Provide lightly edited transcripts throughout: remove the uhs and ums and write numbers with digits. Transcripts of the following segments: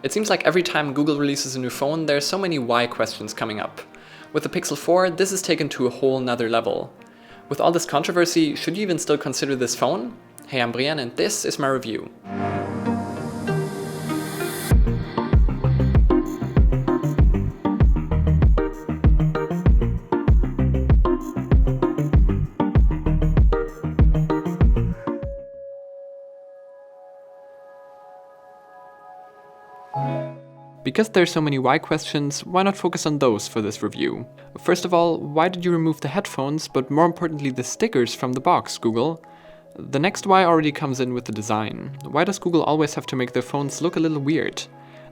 It seems like every time Google releases a new phone, there are so many why questions coming up. With the Pixel 4, this is taken to a whole nother level. With all this controversy, should you even still consider this phone? Hey, I'm Brian and this is my review. Because there's so many why questions, why not focus on those for this review? First of all, why did you remove the headphones, but more importantly the stickers from the box, Google? The next why already comes in with the design. Why does Google always have to make their phones look a little weird?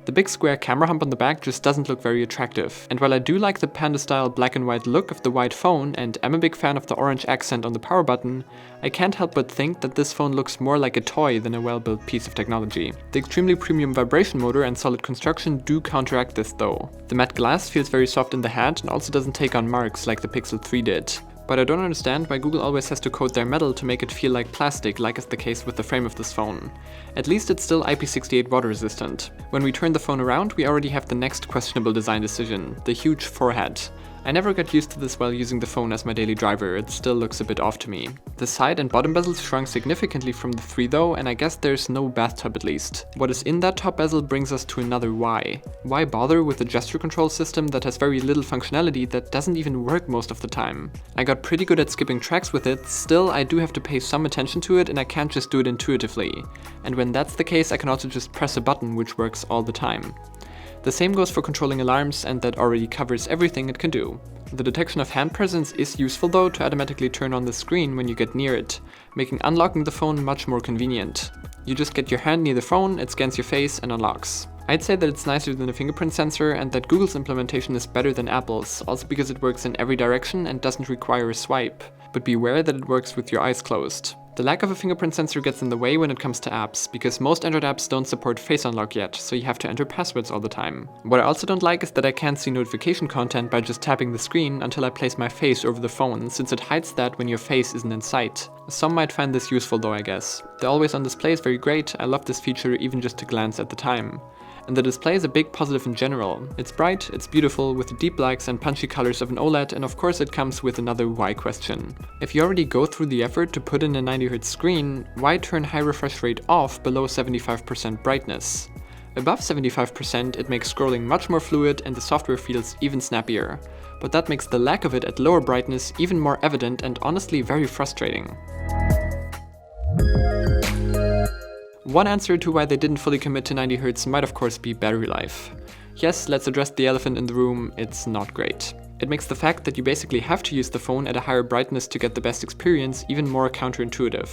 The big square camera hump on the back just doesn't look very attractive, and while I do like the panda-style black and white look of the white phone and am a big fan of the orange accent on the power button, I can't help but think that this phone looks more like a toy than a well-built piece of technology. The extremely premium vibration motor and solid construction do counteract this though. The matte glass feels very soft in the hand and also doesn't take on marks like the Pixel 3 did. But I don't understand why Google always has to coat their metal to make it feel like plastic, like is the case with the frame of this phone. At least it's still IP68 water resistant. When we turn the phone around, we already have the next questionable design decision, the huge forehead. I never got used to this while using the phone as my daily driver, it still looks a bit off to me. The side and bottom bezels shrunk significantly from the 3 though, and I guess there's no bathtub at least. What is in that top bezel brings us to another why. Why bother with a gesture control system that has very little functionality that doesn't even work most of the time? I got pretty good at skipping tracks with it, still I do have to pay some attention to it and I can't just do it intuitively. And when that's the case, I can also just press a button which works all the time. The same goes for controlling alarms, and that already covers everything it can do. The detection of hand presence is useful though to automatically turn on the screen when you get near it, making unlocking the phone much more convenient. You just get your hand near the phone, it scans your face and unlocks. I'd say that it's nicer than a fingerprint sensor and that Google's implementation is better than Apple's, also because it works in every direction and doesn't require a swipe. But beware that it works with your eyes closed. The lack of a fingerprint sensor gets in the way when it comes to apps, because most Android apps don't support Face Unlock yet, so you have to enter passwords all the time. What I also don't like is that I can't see notification content by just tapping the screen until I place my face over the phone, since it hides that when your face isn't in sight. Some might find this useful though, I guess. The always on display is very great, I love this feature even just to glance at the time. And the display is a big positive in general. It's bright, it's beautiful, with the deep blacks and punchy colors of an OLED, and of course it comes with another why question. If you already go through the effort to put in a 90Hz screen, why turn high refresh rate off below 75% brightness? Above 75% it makes scrolling much more fluid and the software feels even snappier. But that makes the lack of it at lower brightness even more evident and honestly very frustrating. One answer to why they didn't fully commit to 90Hz might of course be battery life. Yes, let's address the elephant in the room, it's not great. It makes the fact that you basically have to use the phone at a higher brightness to get the best experience even more counterintuitive.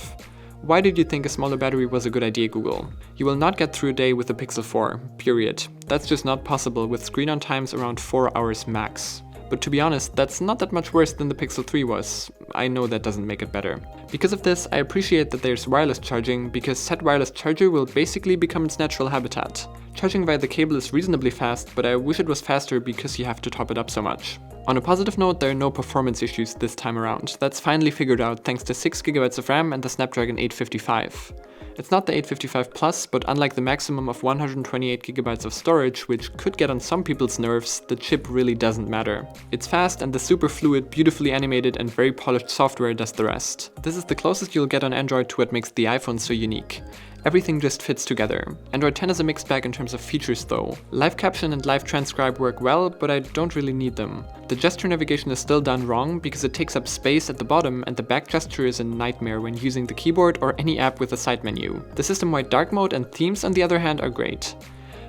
Why did you think a smaller battery was a good idea, Google? You will not get through a day with the Pixel 4, period. That's just not possible with screen on times around 4 hours max. But to be honest, that's not that much worse than the Pixel 3 was. I know that doesn't make it better. Because of this, I appreciate that there's wireless charging, because said wireless charger will basically become its natural habitat. Charging via the cable is reasonably fast, but I wish it was faster because you have to top it up so much. On a positive note, there are no performance issues this time around. That's finally figured out thanks to 6GB of RAM and the Snapdragon 855. It's not the 855 Plus, but unlike the maximum of 128GB of storage, which could get on some people's nerves, the chip really doesn't matter. It's fast and the super fluid, beautifully animated and very polished software does the rest. This is the closest you'll get on Android to what makes the iPhone so unique. Everything just fits together. Android 10 is a mixed bag in terms of features though. Live caption and live transcribe work well, but I don't really need them. The gesture navigation is still done wrong because it takes up space at the bottom and the back gesture is a nightmare when using the keyboard or any app with a side menu. The system-wide dark mode and themes on the other hand are great.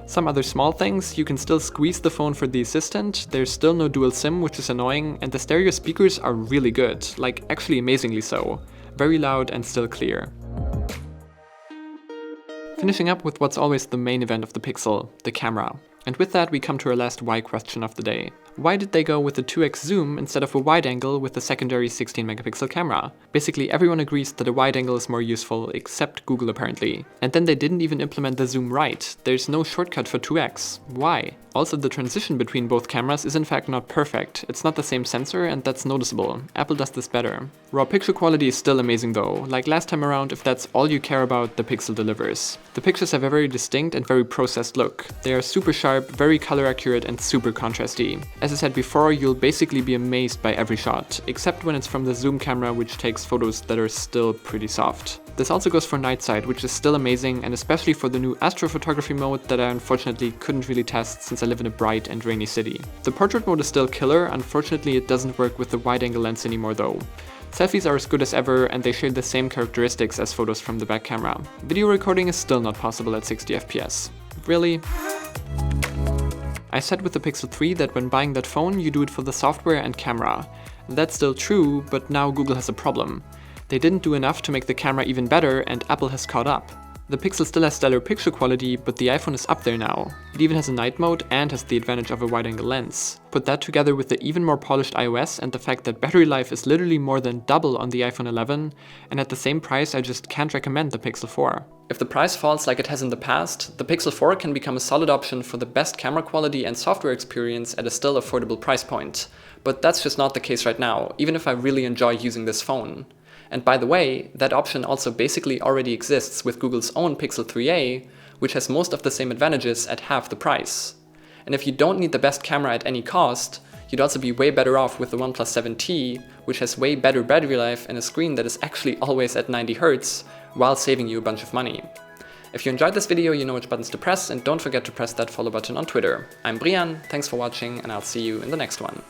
Some other small things, you can still squeeze the phone for the assistant, there's still no dual SIM which is annoying, and the stereo speakers are really good, like actually amazingly so. Very loud and still clear. Finishing up with what's always the main event of the Pixel, the camera. And with that we come to our last why question of the day. Why did they go with the 2x zoom instead of a wide angle with the secondary 16 megapixel camera? Basically everyone agrees that a wide angle is more useful, except Google apparently. And then they didn't even implement the zoom right. There's no shortcut for 2x. Why? Also, the transition between both cameras is in fact not perfect. It's not the same sensor, and that's noticeable. Apple does this better. Raw picture quality is still amazing though. Like last time around, if that's all you care about, the Pixel delivers. The pictures have a very distinct and very processed look. They are super sharp, very color accurate, and super contrasty. As I said before, you'll basically be amazed by every shot, except when it's from the zoom camera, which takes photos that are still pretty soft. This also goes for night sight, which is still amazing, and especially for the new astrophotography mode that I unfortunately couldn't really test since I live in a bright and rainy city. The portrait mode is still killer. Unfortunately it doesn't work with the wide angle lens anymore though. Selfies are as good as ever, and they share the same characteristics as photos from the back camera. Video recording is still not possible at 60 FPS. Really? I said with the Pixel 3 that when buying that phone you do it for the software and camera. That's still true, but now Google has a problem. They didn't do enough to make the camera even better, and Apple has caught up. The Pixel still has stellar picture quality, but the iPhone is up there now. It even has a night mode and has the advantage of a wide-angle lens. Put that together with the even more polished iOS and the fact that battery life is literally more than double on the iPhone 11, and at the same price I just can't recommend the Pixel 4. If the price falls like it has in the past, the Pixel 4 can become a solid option for the best camera quality and software experience at a still affordable price point. But that's just not the case right now, even if I really enjoy using this phone. And by the way, that option also basically already exists with Google's own Pixel 3a, which has most of the same advantages at half the price. And if you don't need the best camera at any cost, you'd also be way better off with the OnePlus 7T, which has way better battery life and a screen that is actually always at 90Hz, while saving you a bunch of money. If you enjoyed this video, you know which buttons to press, and don't forget to press that follow button on Twitter. I'm Brian, thanks for watching, and I'll see you in the next one.